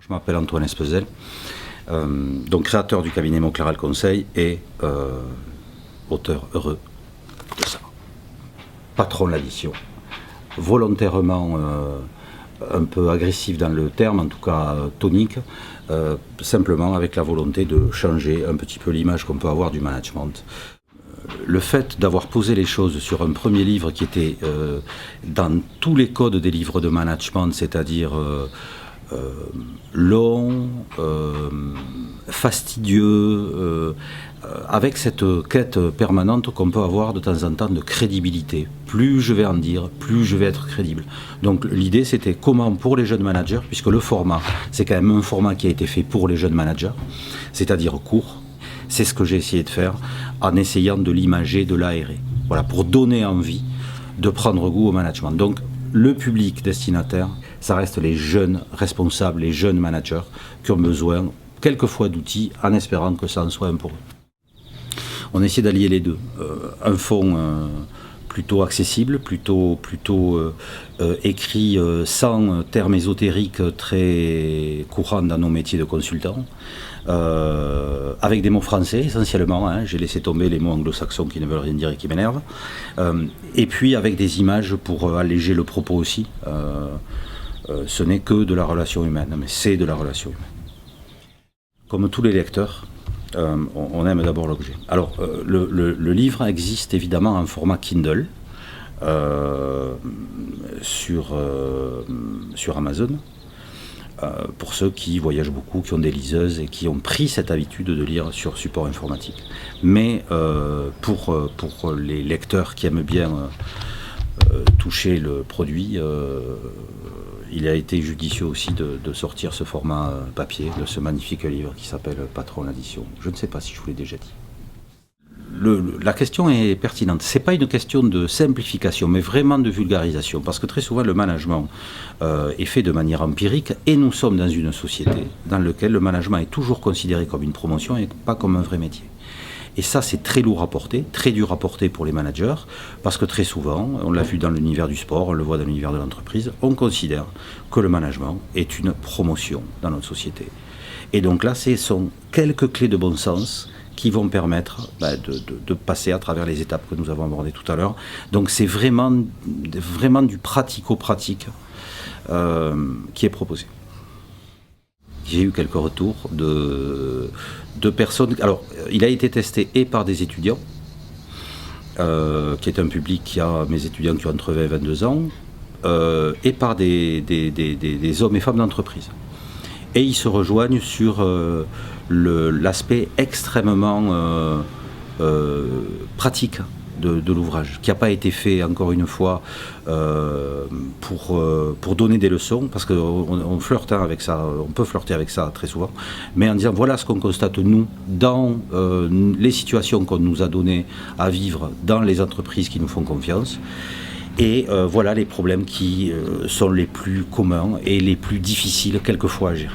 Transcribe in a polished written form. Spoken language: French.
Je m'appelle Antoine Espezel, donc créateur du cabinet Montclaral Conseil et auteur heureux de ça. Patron de l'addition, volontairement un peu agressif dans le terme, en tout cas tonique, simplement avec la volonté de changer un petit peu l'image qu'on peut avoir du management. Le fait d'avoir posé les choses sur un premier livre qui était dans tous les codes des livres de management, c'est-à-dire long, fastidieux, avec cette quête permanente qu'on peut avoir de temps en temps de crédibilité. Plus je vais en dire, plus je vais être crédible. Donc l'idée c'était comment pour les jeunes managers, puisque le format, c'est quand même un format qui a été fait pour les jeunes managers, c'est-à-dire court. C'est ce que j'ai essayé de faire en essayant de l'imager, de l'aérer. Voilà, pour donner envie de prendre goût au management. Donc le public destinataire, ça reste les jeunes responsables, les jeunes managers qui ont besoin quelquefois d'outils en espérant que ça en soit un pour eux. On essaie d'allier les deux. Un fond plutôt accessible, plutôt écrit sans termes ésotériques très courants dans nos métiers de consultants, avec des mots français essentiellement, hein, j'ai laissé tomber les mots anglo-saxons qui ne veulent rien dire et qui m'énervent, et puis avec des images pour alléger le propos aussi. Ce n'est que de la relation humaine, mais c'est de la relation humaine. Comme tous les lecteurs, on aime d'abord l'objet. Alors, le livre existe évidemment en format Kindle sur Amazon, pour ceux qui voyagent beaucoup, qui ont des liseuses et qui ont pris cette habitude de lire sur support informatique. Mais pour les lecteurs qui aiment bien toucher le produit, il a été judicieux aussi de sortir ce format papier, de ce magnifique livre qui s'appelle Patron l'addition. Je ne sais pas si je vous l'ai déjà dit. La question est pertinente. Ce n'est pas une question de simplification, mais vraiment de vulgarisation. Parce que très souvent, le management est fait de manière empirique et nous sommes dans une société dans laquelle le management est toujours considéré comme une promotion et pas comme un vrai métier. Et ça, c'est très lourd à porter, très dur à porter pour les managers, parce que très souvent, on l'a vu dans l'univers du sport, on le voit dans l'univers de l'entreprise, on considère que le management est une promotion dans notre société. Et donc là, ce sont quelques clés de bon sens qui vont permettre de passer à travers les étapes que nous avons abordées tout à l'heure. Donc c'est vraiment du pratico-pratique qui est proposé. J'ai eu quelques retours de personnes. Alors, il a été testé et par des étudiants, qui est un public qui a mes étudiants qui ont entre 20 et 22 ans, et par des hommes et femmes d'entreprise. Et ils se rejoignent sur l'aspect extrêmement pratique de l'ouvrage, qui n'a pas été fait, encore une fois, pour donner des leçons, parce qu'on flirte avec ça, on peut flirter avec ça très souvent, mais en disant voilà ce qu'on constate nous dans les situations qu'on nous a données à vivre dans les entreprises qui nous font confiance, et voilà les problèmes qui sont les plus communs et les plus difficiles quelquefois à gérer.